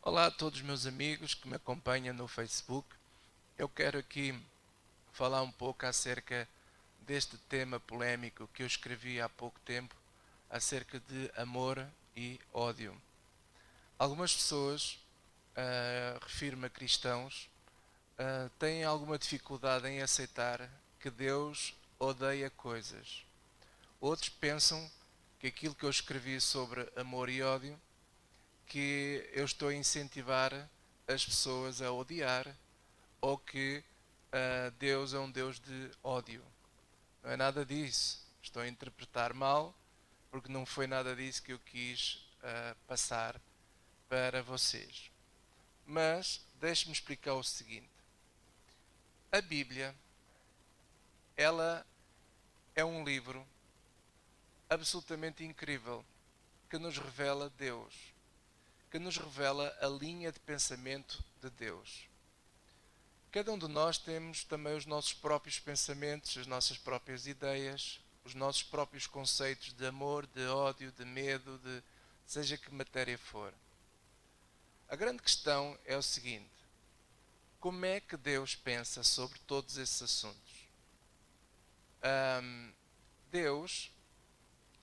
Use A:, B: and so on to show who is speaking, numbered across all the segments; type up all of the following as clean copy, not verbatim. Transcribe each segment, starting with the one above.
A: Olá a todos os meus amigos que me acompanham no Facebook. Eu quero aqui falar um pouco acerca deste tema polémico que eu escrevi há pouco tempo, acerca de amor e ódio. Algumas pessoas, refiro-me a cristãos, têm alguma dificuldade em aceitar que Deus odeia coisas. Outros pensam que aquilo que eu escrevi sobre amor e ódio, que eu estou a incentivar as pessoas a odiar, ou que Deus é um Deus de ódio. Não é nada disso. Estou a interpretar mal, porque não foi nada disso que eu quis passar para vocês. Mas deixe-me explicar o seguinte. A Bíblia, ela é um livro absolutamente incrível que nos revela Deus, que nos revela a linha de pensamento de Deus. Cada um de nós temos também os nossos próprios pensamentos, as nossas próprias ideias, os nossos próprios conceitos de amor, de ódio, de medo, de seja que matéria for. A grande questão é o seguinte: como é que Deus pensa sobre todos esses assuntos? Deus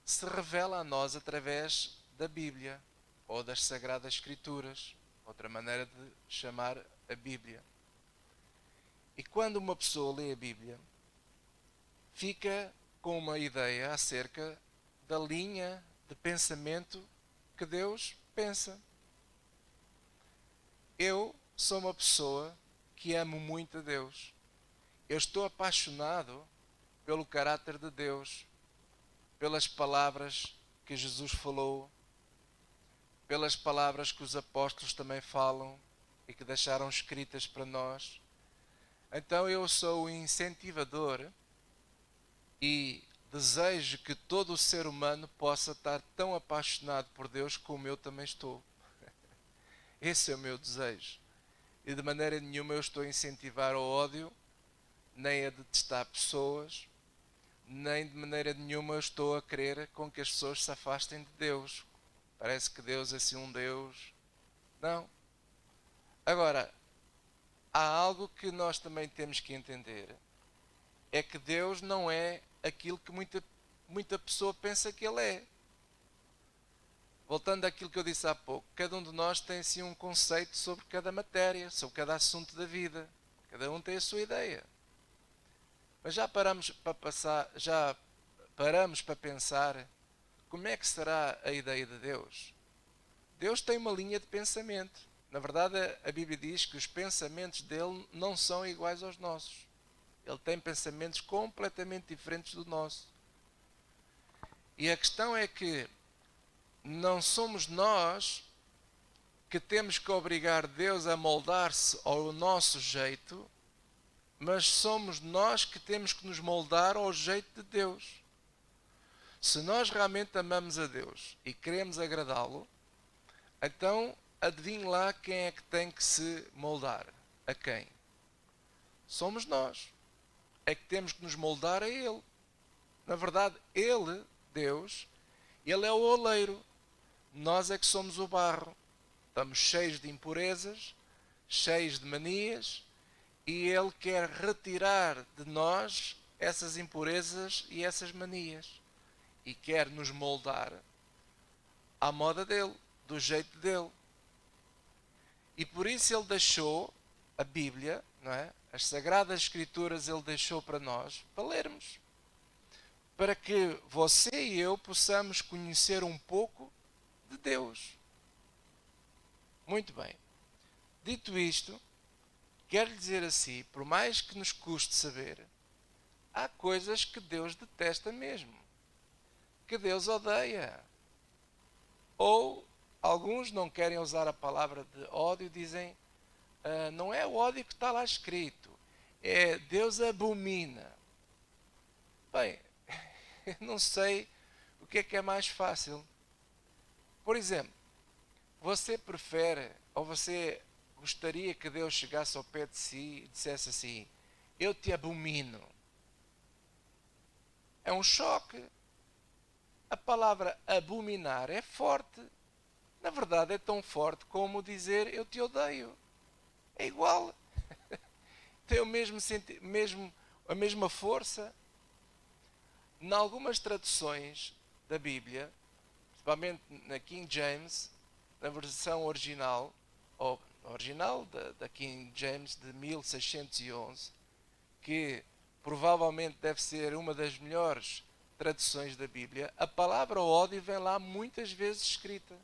A: se revela a nós através da Bíblia ou das Sagradas Escrituras, outra maneira de chamar a Bíblia. E quando uma pessoa lê a Bíblia, fica com uma ideia acerca da linha de pensamento que Deus pensa. Eu sou uma pessoa que amo muito a Deus. Eu estou apaixonado pelo caráter de Deus, pelas palavras que Jesus falou, pelas palavras que os apóstolos também falam e que deixaram escritas para nós. Então eu sou o incentivador e desejo que todo o ser humano possa estar tão apaixonado por Deus como eu também estou. Esse é o meu desejo. E de maneira nenhuma eu estou a incentivar o ódio, nem a detestar pessoas, nem de maneira nenhuma eu estou a querer com que as pessoas se afastem de Deus. Parece que Deus é assim um Deus. Não. Agora, há algo que nós também temos que entender. É que Deus não é aquilo que muita pessoa pensa que Ele é. Voltando àquilo que eu disse há pouco, cada um de nós tem assim um conceito sobre cada matéria, sobre cada assunto da vida. Cada um tem a sua ideia. Mas já paramos para pensar como é que será a ideia de Deus? Deus tem uma linha de pensamento. Na verdade, a Bíblia diz que os pensamentos dele não são iguais aos nossos. Ele tem pensamentos completamente diferentes do nosso. E a questão é que não somos nós que temos que obrigar Deus a moldar-se ao nosso jeito, mas somos nós que temos que nos moldar ao jeito de Deus. Se nós realmente amamos a Deus e queremos agradá-lo, então adivinhe lá quem é que tem que se moldar. A quem? Somos nós. É que temos que nos moldar a Ele. Na verdade, Ele, Deus, Ele é o oleiro. Nós é que somos o barro. Estamos cheios de impurezas, cheios de manias, e Ele quer retirar de nós essas impurezas e essas manias. E quer nos moldar à moda dele, do jeito dele. E por isso Ele deixou a Bíblia, não é? As Sagradas Escrituras Ele deixou para nós, para lermos. Para que você e eu possamos conhecer um pouco de Deus. Muito bem. Dito isto, quero lhe dizer assim, por mais que nos custe saber, há coisas que Deus detesta mesmo. Que Deus odeia. Ou alguns não querem usar a palavra de ódio, dizem, não é o ódio que está lá escrito, é Deus abomina. Bem, eu não sei o que é mais fácil. Por exemplo, você prefere, ou você gostaria que Deus chegasse ao pé de si e dissesse assim, eu te abomino. É um choque. A palavra abominar é forte. na verdade é tão forte como dizer eu te odeio. É igual. Tem o a mesma força. Em algumas traduções da Bíblia, principalmente na King James, na versão original, ou original da King James de 1611, que provavelmente deve ser uma das melhores traduções da Bíblia, a palavra ódio vem lá muitas vezes escrita.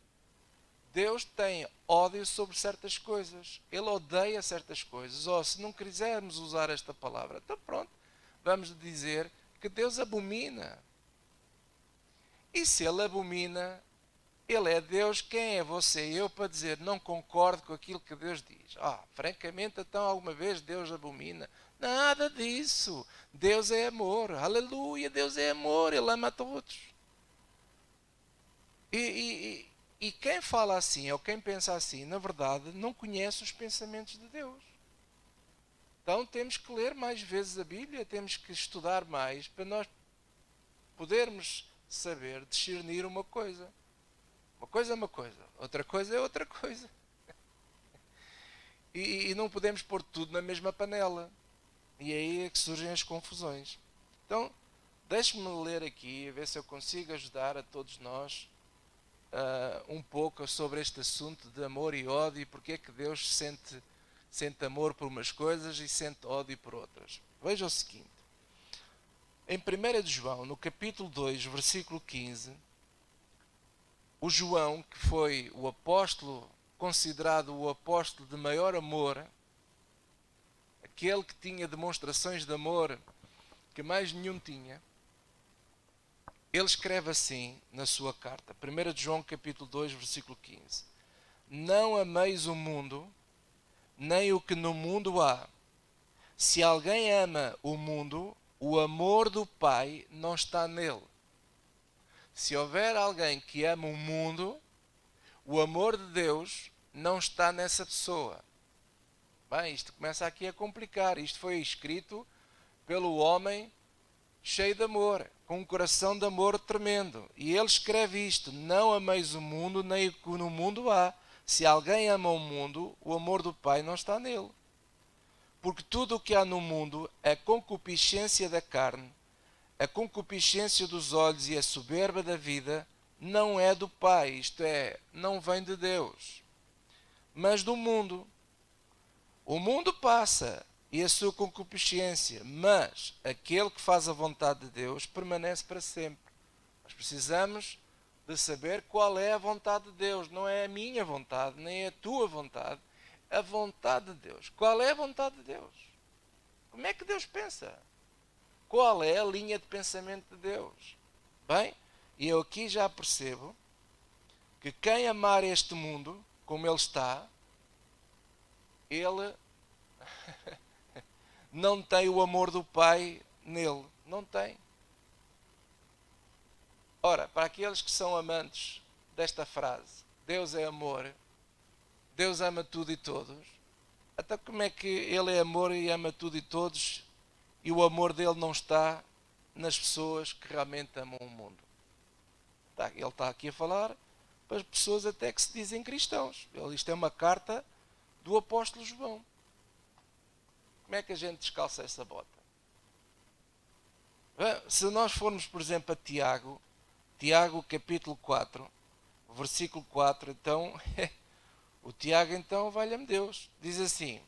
A: Deus tem ódio sobre certas coisas. Ele odeia certas coisas. Ou se não quisermos usar esta palavra, então pronto, vamos dizer que Deus abomina. E se Ele abomina, Ele é Deus, quem é você e eu para dizer não concordo com aquilo que Deus diz? Francamente, então alguma vez Deus abomina? Nada disso. Deus é amor. Aleluia, Deus é amor. Ele ama a todos. E quem fala assim, ou quem pensa assim, na verdade, não conhece os pensamentos de Deus. Então temos que ler mais vezes a Bíblia, temos que estudar mais, para nós podermos saber discernir uma coisa. Uma coisa é uma coisa, outra coisa é outra coisa. E não podemos pôr tudo na mesma panela. E aí é que surgem as confusões. Então, deixe-me ler aqui, a ver se eu consigo ajudar a todos nós um pouco sobre este assunto de amor e ódio e porque é que Deus sente amor por umas coisas e sente ódio por outras. Veja o seguinte. Em 1 de João, no capítulo 2, versículo 15, o João, que foi o apóstolo, considerado o apóstolo de maior amor, aquele que tinha demonstrações de amor que mais nenhum tinha, ele escreve assim na sua carta, 1 de João capítulo 2, versículo 15. Não ameis o mundo, nem o que no mundo há. Se alguém ama o mundo, o amor do Pai não está nele. Se houver alguém que ama o mundo, o amor de Deus não está nessa pessoa. Bem, isto começa aqui a complicar. Isto foi escrito pelo homem cheio de amor, com um coração de amor tremendo. E ele escreve isto: não ameis o mundo, nem o que no mundo há. Se alguém ama o mundo, o amor do Pai não está nele. Porque tudo o que há no mundo, a concupiscência da carne, a concupiscência dos olhos e a soberba da vida, não é do Pai, isto é, não vem de Deus, mas do mundo. O mundo passa e a sua concupiscência, mas aquele que faz a vontade de Deus permanece para sempre. Nós precisamos de saber qual é a vontade de Deus. Não é a minha vontade, nem a tua vontade. A vontade de Deus. Qual é a vontade de Deus? Como é que Deus pensa? Qual é a linha de pensamento de Deus? Bem, e eu aqui já percebo que quem amar este mundo como ele está, ele não tem o amor do Pai nele. Não tem. Ora, para aqueles que são amantes desta frase, Deus é amor, Deus ama tudo e todos, então como é que Ele é amor e ama tudo e todos e o amor dele não está nas pessoas que realmente amam o mundo? Ele está aqui a falar para as pessoas até que se dizem cristãos. Isto é uma carta do apóstolo João. Como é que a gente descalça essa bota? Se nós formos, por exemplo, a Tiago capítulo 4, versículo 4, então, o Tiago então, valha-me Deus, diz assim: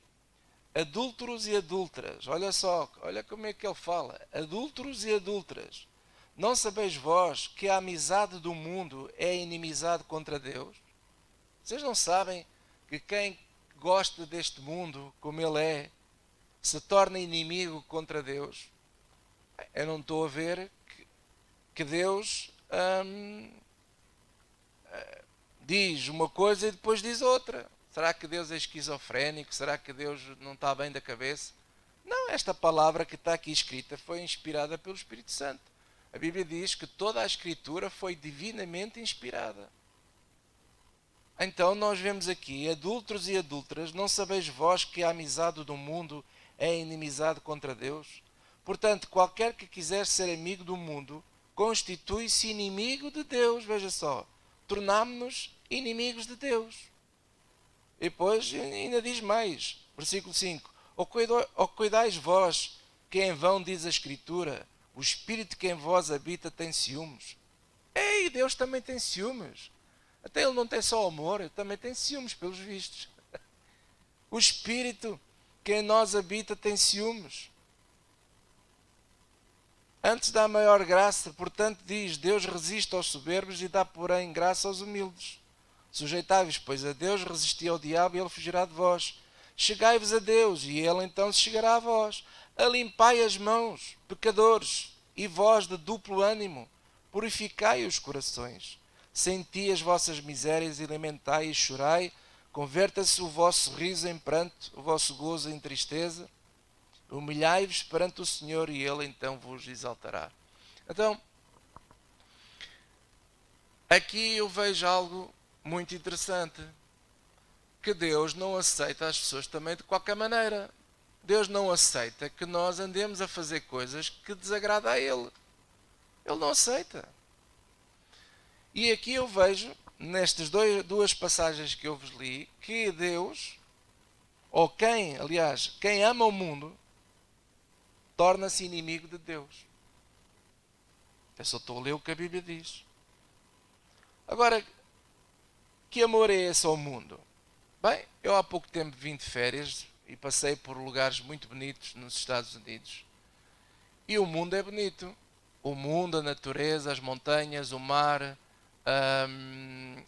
A: adúlteros e adúlteras, olha só, olha como é que ele fala, adúlteros e adúlteras, não sabeis vós que a amizade do mundo é inimizade contra Deus? Vocês não sabem que quem gosta deste mundo, como ele é, se torna inimigo contra Deus? Eu não estou a ver que Deus diz uma coisa e depois diz outra. Será que Deus é esquizofrénico? Será que Deus não está bem da cabeça? Não, esta palavra que está aqui escrita foi inspirada pelo Espírito Santo. A Bíblia diz que toda a Escritura foi divinamente inspirada. Então nós vemos aqui, adúlteros e adúlteras, não sabeis vós que a amizade do mundo é inimizade contra Deus? Portanto, qualquer que quiser ser amigo do mundo, constitui-se inimigo de Deus. Veja só, tornámo-nos inimigos de Deus. E depois ainda diz mais, versículo 5: ou cuidais vós, que em vão diz a Escritura, o Espírito que em vós habita tem ciúmes. Ei, Deus também tem ciúmes. Até Ele não tem só amor, Ele também tem ciúmes, pelos vistos. O Espírito que em nós habita tem ciúmes. Antes dá maior graça, portanto diz: Deus resiste aos soberbos e dá, porém, graça aos humildes. Sujeitai-vos, pois, a Deus, resisti ao diabo e ele fugirá de vós. Chegai-vos a Deus e ele então se chegará a vós. Alimpai as mãos, pecadores, e vós de duplo ânimo, purificai os corações. Senti as vossas misérias e lamentai e chorai. Converta-se o vosso riso em pranto, o vosso gozo em tristeza. Humilhai-vos perante o Senhor e Ele então vos exaltará. Então, aqui eu vejo algo muito interessante. Que Deus não aceita as pessoas também de qualquer maneira. Deus não aceita que nós andemos a fazer coisas que desagradam a Ele. Ele não aceita. E aqui eu vejo, nestas duas passagens que eu vos li, que Deus, ou quem ama o mundo, torna-se inimigo de Deus. Eu só estou a ler o que a Bíblia diz. Agora, que amor é esse ao mundo? Bem, eu há pouco tempo vim de férias e passei por lugares muito bonitos nos Estados Unidos. E o mundo é bonito. O mundo, a natureza, as montanhas, o mar,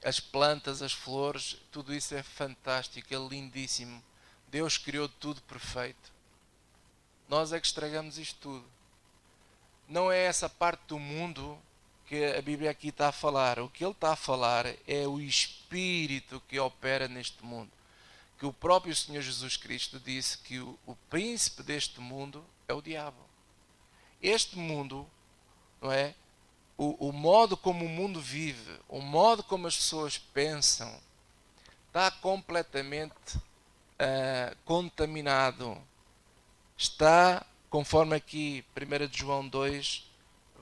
A: as plantas, as flores, tudo isso é fantástico, é lindíssimo. Deus criou tudo perfeito. Nós é que estragamos isto tudo. Não é essa parte do mundo que a Bíblia aqui está a falar. O que ele está a falar é o Espírito que opera neste mundo. Que o próprio Senhor Jesus Cristo disse que o príncipe deste mundo é o diabo. Este mundo, não é? O modo como o mundo vive, o modo como as pessoas pensam, está completamente contaminado. Está, conforme aqui 1 João 2,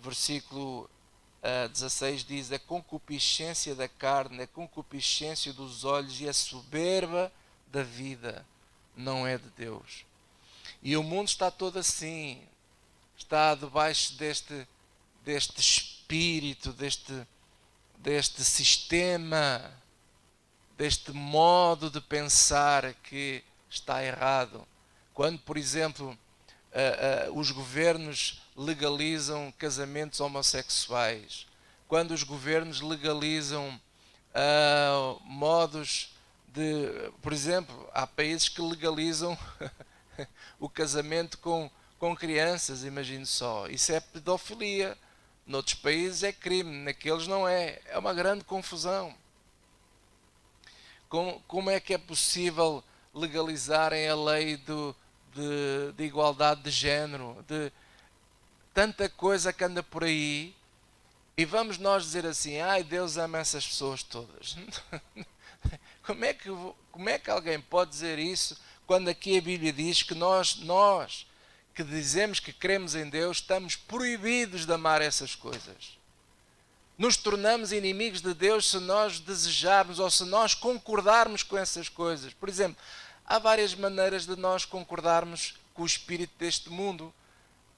A: versículo 16 diz: a concupiscência da carne, a concupiscência dos olhos e a soberba da vida não é de Deus. E o mundo está todo assim, está debaixo deste espírito, deste sistema, deste modo de pensar que está errado. Quando, por exemplo, os governos legalizam casamentos homossexuais, quando os governos legalizam modos de... Por exemplo, há países que legalizam o casamento com crianças, imagine só. Isso é pedofilia. Noutros países é crime, naqueles não é. É uma grande confusão. Como é que é possível legalizarem a lei de igualdade de género, de tanta coisa que anda por aí, e vamos nós dizer assim: ai, Deus ama essas pessoas todas. Como é que alguém pode dizer isso quando aqui a Bíblia diz que nós que dizemos que cremos em Deus estamos proibidos de amar essas coisas? Nos tornamos inimigos de Deus se nós desejarmos ou se nós concordarmos com essas coisas. Por exemplo, há várias maneiras de nós concordarmos com o espírito deste mundo.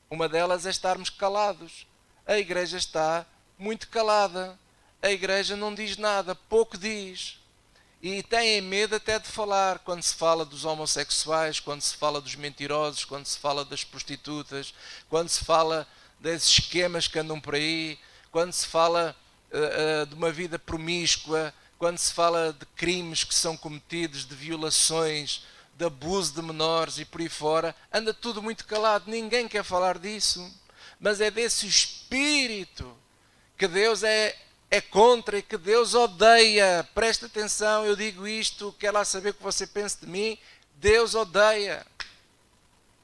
A: Uma delas é estarmos calados. A igreja está muito calada. A igreja não diz nada, pouco diz. E têm medo até de falar quando se fala dos homossexuais, quando se fala dos mentirosos, quando se fala das prostitutas, quando se fala desses esquemas que andam por aí, quando se fala de uma vida promíscua, quando se fala de crimes que são cometidos, de violações, de abuso de menores e por aí fora, anda tudo muito calado, ninguém quer falar disso. Mas é desse espírito que Deus é contra e que Deus odeia. Presta atenção, eu digo isto, quero lá saber o que você pensa de mim. Deus odeia.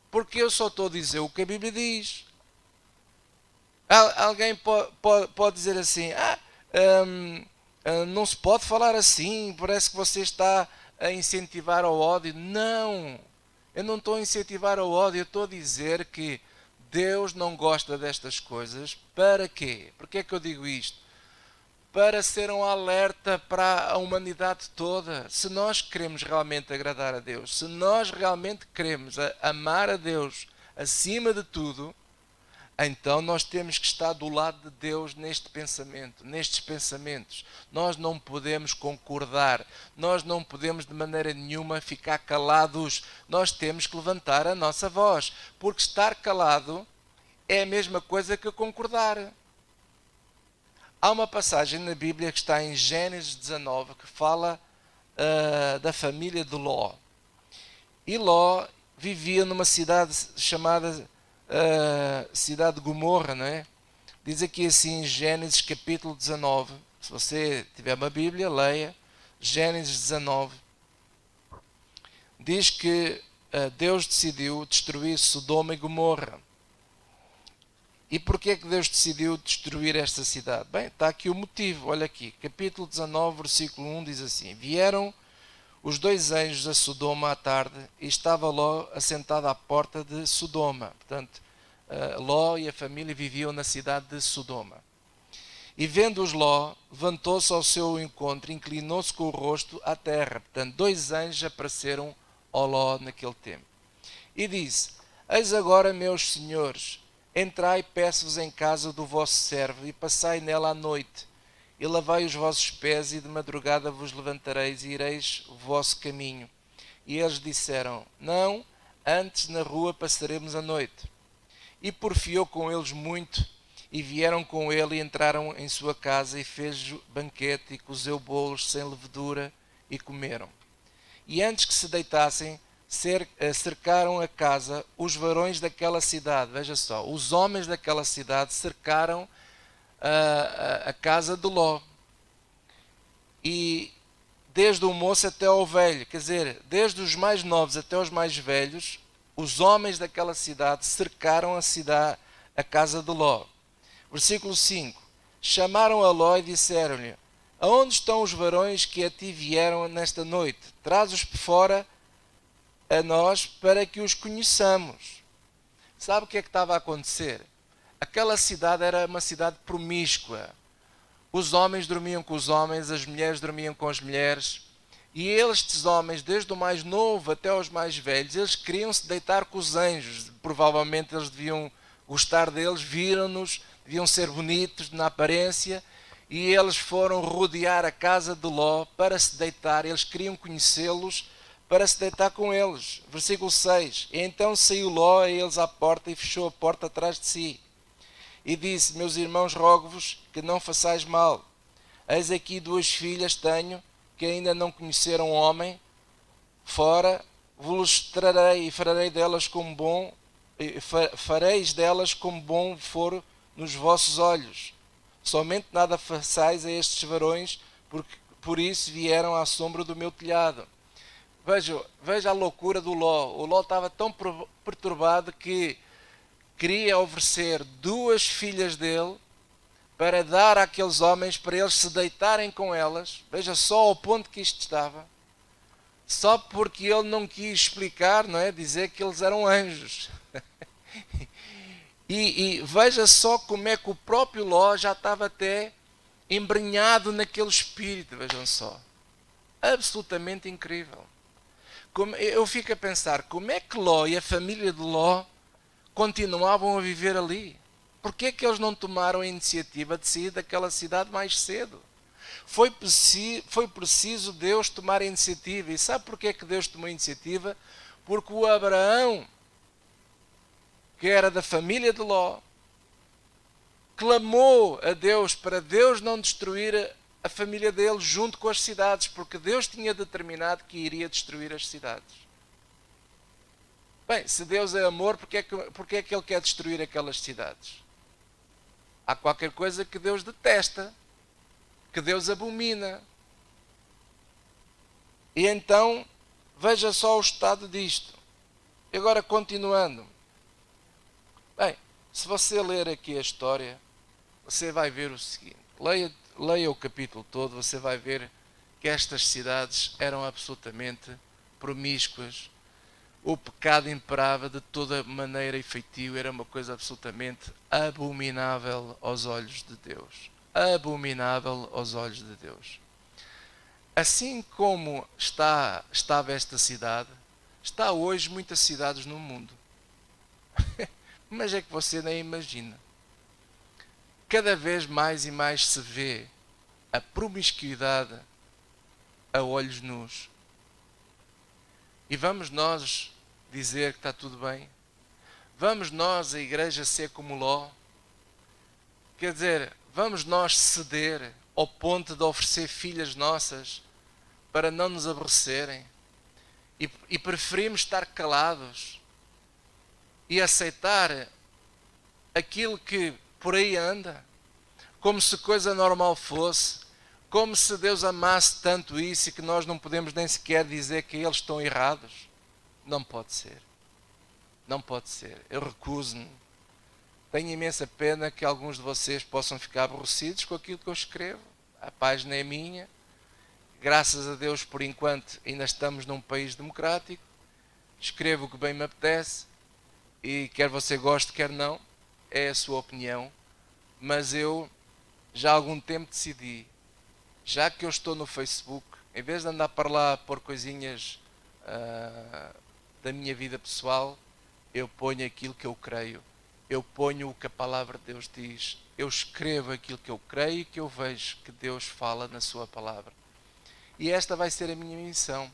A: Porque eu só estou a dizer o que a Bíblia diz. Alguém pode dizer assim: não se pode falar assim, parece que você está a incentivar ao ódio. Não, eu não estou a incentivar ao ódio, eu estou a dizer que Deus não gosta destas coisas. Para quê? Porque é que eu digo isto? para ser um alerta para a humanidade toda. Se nós queremos realmente agradar a Deus, se nós realmente queremos amar a Deus acima de tudo, então nós temos que estar do lado de Deus neste pensamento, nestes pensamentos. Nós não podemos concordar, nós não podemos de maneira nenhuma ficar calados, nós temos que levantar a nossa voz, porque estar calado é a mesma coisa que concordar. Há uma passagem na Bíblia que está em Gênesis 19 que fala da família de Ló. E Ló vivia numa cidade chamada cidade de Gomorra, não é? Diz aqui assim em Gênesis capítulo 19. Se você tiver uma Bíblia, leia Gênesis 19. Diz que Deus decidiu destruir Sodoma e Gomorra. E porquê é que Deus decidiu destruir esta cidade? Bem, está aqui o motivo, olha aqui, capítulo 19, versículo 1 diz assim: Vieram os dois anjos a Sodoma à tarde, e estava Ló assentado à porta de Sodoma. Portanto, Ló e a família viviam na cidade de Sodoma. E vendo-os Ló, levantou-se ao seu encontro, inclinou-se com o rosto à terra. Portanto, dois anjos apareceram ao Ló naquele tempo. E disse: Eis agora, meus senhores, entrai, peço-vos em casa do vosso servo, e passai nela a noite, e lavai os vossos pés, e de madrugada vos levantareis, e ireis o vosso caminho. E eles disseram: Não, antes na rua passaremos a noite. E porfiou com eles muito, e vieram com ele, e entraram em sua casa, e fez banquete, e cozeu bolos sem levedura, e comeram. E antes que se deitassem, cercaram a casa os varões daquela cidade. Veja só, os homens daquela cidade cercaram a casa de Ló. E desde o moço até ao velho, quer dizer, desde os mais novos até os mais velhos, os homens daquela cidade cercaram a casa de Ló. Versículo 5. Chamaram a Ló e disseram-lhe: Aonde estão os varões que a ti vieram nesta noite? Traz-os fora a nós para que os conheçamos. Sabe o que é que estava a acontecer? Aquela cidade era uma cidade promíscua. Os homens dormiam com os homens, as mulheres dormiam com as mulheres. E estes homens, desde o mais novo até os mais velhos, eles queriam se deitar com os anjos. Provavelmente eles deviam gostar deles, viram-nos, deviam ser bonitos na aparência. E eles foram rodear a casa de Ló para se deitar. Eles queriam conhecê-los para se deitar com eles. Versículo 6. E então saiu Ló a eles à porta e fechou a porta atrás de si. E disse: Meus irmãos, rogo-vos que não façais mal. Eis aqui duas filhas tenho, que ainda não conheceram homem. Fora vos trarei e farei delas como bom, fareis delas como bom for nos vossos olhos. Somente nada façais a estes varões, porque por isso vieram à sombra do meu telhado. Veja a loucura do Ló. O Ló estava tão perturbado que queria oferecer duas filhas dele para dar àqueles homens, para eles se deitarem com elas. Veja só ao ponto que isto estava. Só porque ele não quis explicar, não é? Dizer que eles eram anjos. E veja só como é que o próprio Ló já estava até embrenhado naquele espírito. Vejam só. Absolutamente incrível. Eu fico a pensar, como é que Ló e a família de Ló continuavam a viver ali? Porquê é que eles não tomaram a iniciativa de sair daquela cidade mais cedo? Foi preciso Deus tomar a iniciativa. E sabe porquê é que Deus tomou a iniciativa? Porque o Abraão, que era da família de Ló, clamou a Deus para Deus não destruir a família dele junto com as cidades, porque Deus tinha determinado que iria destruir as cidades. Bem, se Deus é amor, porque é que Ele quer destruir aquelas cidades? Há qualquer coisa que Deus detesta, que Deus abomina. E então, veja só o estado disto. E agora, continuando. Bem, se você ler aqui a história, você vai ver o seguinte. Leia o capítulo todo, você vai ver que estas cidades eram absolutamente promíscuas. O pecado imperava de toda maneira e feitio, era uma coisa absolutamente abominável aos olhos de Deus. abominável aos olhos de Deus. Assim como estava esta cidade, está hoje muitas cidades no mundo. Mas é que você nem imagina. Cada vez mais e mais se vê a promiscuidade a olhos nus. E vamos nós dizer que está tudo bem? Vamos nós, a igreja, ser como Ló? Quer dizer, vamos nós ceder ao ponto de oferecer filhas nossas para não nos aborrecerem? E preferimos estar calados e aceitar aquilo que por aí anda, como se coisa normal fosse, como se Deus amasse tanto isso e que nós não podemos nem sequer dizer que eles estão errados. Não pode ser. Não pode ser. Eu recuso-me. Tenho imensa pena que alguns de vocês possam ficar aborrecidos com aquilo que eu escrevo. A página é minha. Graças a Deus, por enquanto, ainda estamos num país democrático. Escrevo o que bem me apetece. E quer você goste, quer não, é a sua opinião. Mas eu já há algum tempo decidi, já que eu estou no Facebook, em vez de andar para lá a pôr coisinhas da minha vida pessoal, eu ponho aquilo que eu creio. Eu ponho o que a palavra de Deus diz. Eu escrevo aquilo que eu creio e que eu vejo que Deus fala na sua palavra. E esta vai ser a minha missão.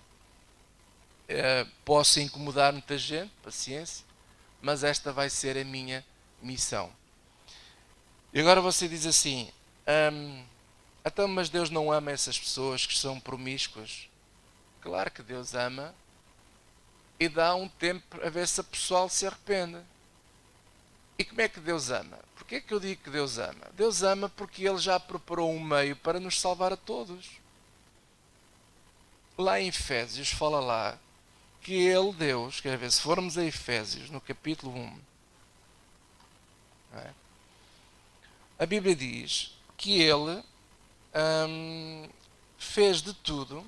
A: Posso incomodar muita gente, paciência, mas esta vai ser a minha missão. E agora você diz assim, então, mas Deus não ama essas pessoas que são promíscuas? Claro que Deus ama e dá um tempo a ver se a pessoal se arrepende. E como é que Deus ama? Porquê é que eu digo que Deus ama? Deus ama porque Ele já preparou um meio para nos salvar a todos. Lá em Efésios fala lá que Ele, Deus, quer ver, se formos a Efésios, no capítulo 1, não é? A Bíblia diz que Ele fez de tudo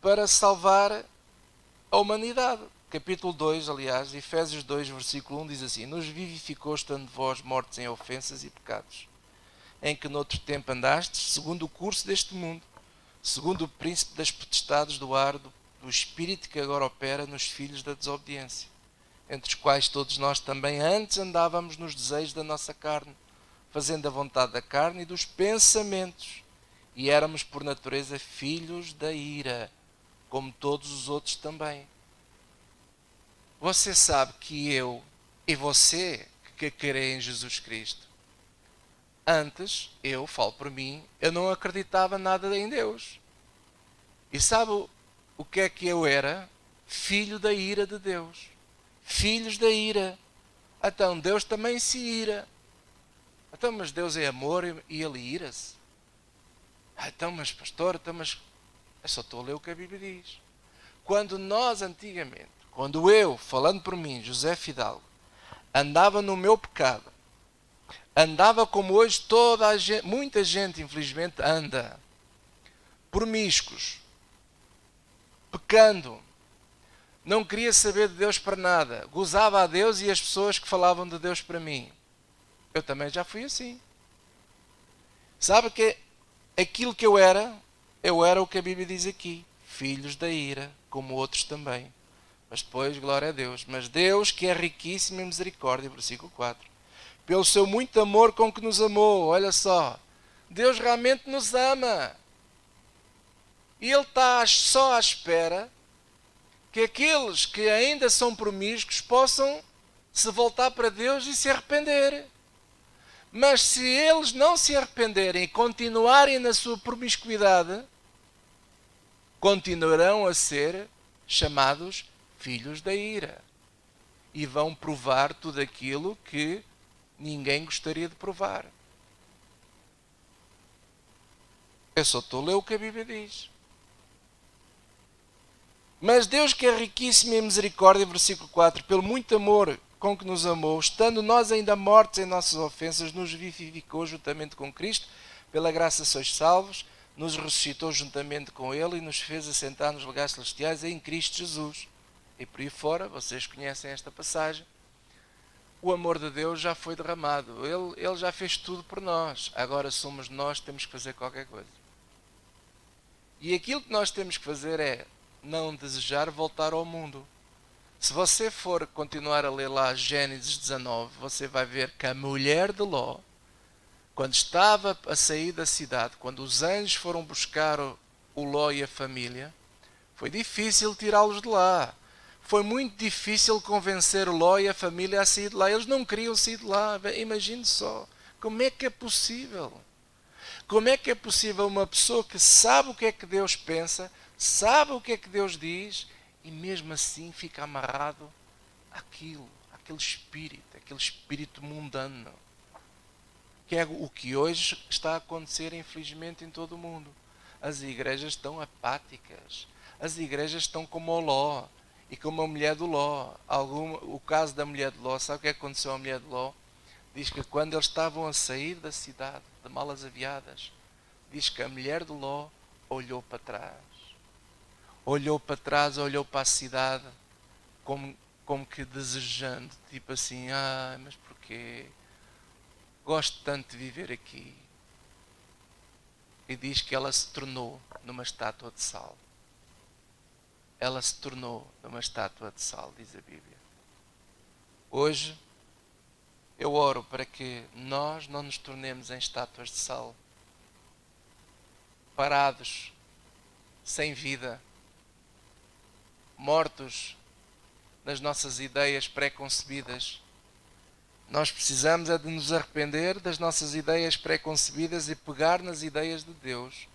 A: para salvar a humanidade. Capítulo 2, aliás, Efésios 2, versículo 1 diz assim: nos vivificou estando vós mortos em ofensas e pecados, em que noutro tempo andastes, segundo o curso deste mundo, segundo o príncipe das potestades do ar, do espírito que agora opera nos filhos da desobediência, entre os quais todos nós também antes andávamos nos desejos da nossa carne, fazendo a vontade da carne e dos pensamentos, e éramos por natureza filhos da ira, como todos os outros também. Você sabe que eu e você que crê em Jesus Cristo, antes, eu falo por mim, eu não acreditava nada em Deus. E sabe o que é que eu era? Filho da ira de Deus. Filhos da ira. Então Deus também se ira. Então, mas Deus é amor e Ele ira-se. Então, mas pastor, mas eu só estou a ler o que a Bíblia diz. Quando nós antigamente, quando eu, falando por mim, José Fidalgo, andava no meu pecado, andava como hoje toda a gente, muita gente infelizmente anda, promíscuos, pecando, não queria saber de Deus para nada, gozava a Deus e as pessoas que falavam de Deus para mim. Eu também já fui assim. Sabe que aquilo que eu era o que a Bíblia diz aqui, filhos da ira, como outros também. Mas depois, glória a Deus. Mas Deus, que é riquíssimo em misericórdia, versículo 4. Pelo seu muito amor com que nos amou. Olha só. Deus realmente nos ama. E Ele está só à espera que aqueles que ainda são promíscuos possam se voltar para Deus e se arrepender. Mas se eles não se arrependerem e continuarem na sua promiscuidade, continuarão a ser chamados filhos da ira. E vão provar tudo aquilo que ninguém gostaria de provar. Eu só estou a ler o que a Bíblia diz. Mas Deus, que é riquíssimo em misericórdia, versículo 4, pelo muito amor com que nos amou, estando nós ainda mortos em nossas ofensas, nos vivificou juntamente com Cristo, pela graça sois salvos, nos ressuscitou juntamente com Ele e nos fez assentar nos lugares celestiais em Cristo Jesus. E por aí fora, vocês conhecem esta passagem. o amor de Deus já foi derramado. Ele já fez tudo por nós. Agora somos nós que temos que fazer qualquer coisa. E aquilo que nós temos que fazer é não desejar voltar ao mundo. Se você for continuar a ler lá Gênesis 19, você vai ver que a mulher de Ló, quando estava a sair da cidade, quando os anjos foram buscar o Ló e a família, foi difícil tirá-los de lá. Foi muito difícil convencer o Ló e a família a sair de lá. Eles não queriam sair de lá. Imagine só. Como é que é possível? Como é que é possível uma pessoa que sabe o que é que Deus pensa, sabe o que é que Deus diz, e mesmo assim fica amarrado àquilo, àquele espírito mundano? Que é o que hoje está a acontecer, infelizmente, em todo o mundo. As igrejas estão apáticas. As igrejas estão como o Ló e como a mulher do Ló. O caso da mulher de Ló, sabe o que aconteceu à mulher de Ló? Diz que quando eles estavam a sair da cidade, de malas aviadas, diz que a mulher de Ló olhou para trás. Olhou para trás, olhou para a cidade, como que desejando, tipo assim, mas porquê? Gosto tanto de viver aqui. E diz que ela se tornou numa estátua de sal. Ela se tornou numa estátua de sal, diz a Bíblia. Hoje, eu oro para que nós não nos tornemos em estátuas de sal, parados, sem vida, mortos nas nossas ideias pré-concebidas. Nós precisamos é de nos arrepender das nossas ideias pré-concebidas e pegar nas ideias de Deus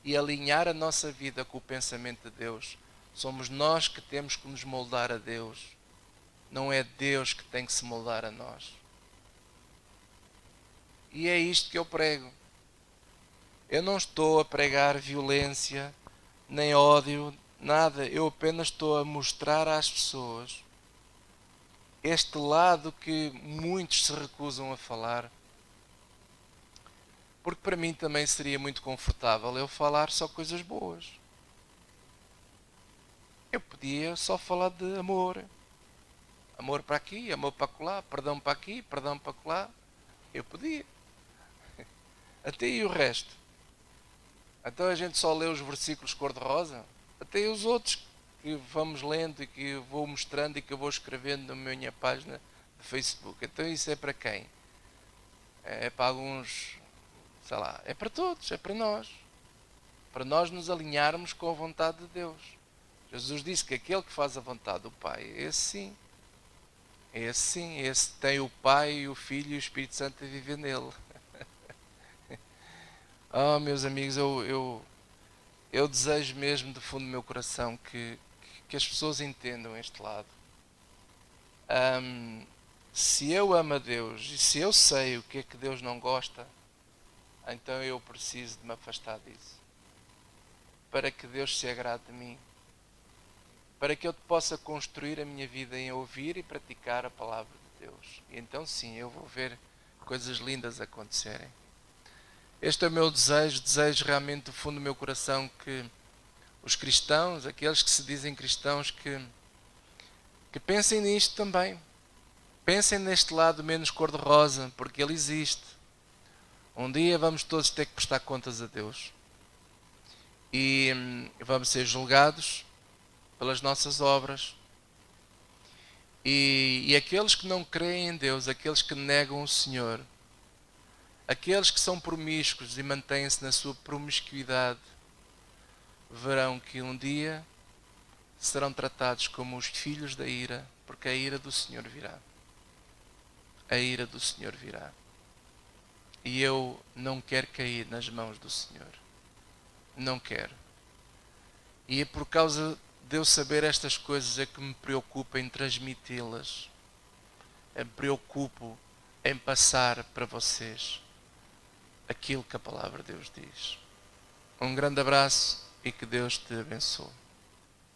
A: e alinhar a nossa vida com o pensamento de Deus. Somos nós que temos que nos moldar a Deus. Não é Deus que tem que se moldar a nós. E é isto que eu prego. Eu não estou a pregar violência, nem ódio, nada. Eu apenas estou a mostrar às pessoas este lado que muitos se recusam a falar. Porque para mim também seria muito confortável eu falar só coisas boas. Eu podia só falar de amor. Amor para aqui, amor para acolá, perdão para aqui, perdão para acolá. Eu podia. Até e o resto? Então a gente só lê os versículos cor-de-rosa? Até os outros que vamos lendo e que eu vou mostrando e que eu vou escrevendo na minha página de Facebook. Então isso é para quem? É para alguns, sei lá, é para todos, é para nós. Para nós nos alinharmos com a vontade de Deus. Jesus disse que aquele que faz a vontade do Pai, esse sim, esse tem o Pai, o Filho e o Espírito Santo a viver nele. Meus amigos, eu desejo mesmo do fundo do meu coração que as pessoas entendam este lado. Se eu amo a Deus e se eu sei o que é que Deus não gosta, então eu preciso de me afastar disso. Para que Deus se agrade de mim. Para que eu possa construir a minha vida em ouvir e praticar a palavra de Deus. E então sim, eu vou ver coisas lindas acontecerem. Este é o meu desejo realmente do fundo do meu coração que os cristãos, aqueles que se dizem cristãos, que pensem nisto também. Pensem neste lado menos cor-de-rosa, porque ele existe. Um dia vamos todos ter que prestar contas a Deus. E vamos ser julgados pelas nossas obras. E aqueles que não creem em Deus, aqueles que negam o Senhor, aqueles que são promíscuos e mantêm-se na sua promiscuidade, verão que um dia serão tratados como os filhos da ira, porque a ira do Senhor virá. A ira do Senhor virá. E eu não quero cair nas mãos do Senhor. Não quero. E é por causa de eu saber estas coisas é que me preocupo em transmiti-las. Me preocupo em passar para vocês aquilo que a palavra de Deus diz. Um grande abraço e que Deus te abençoe.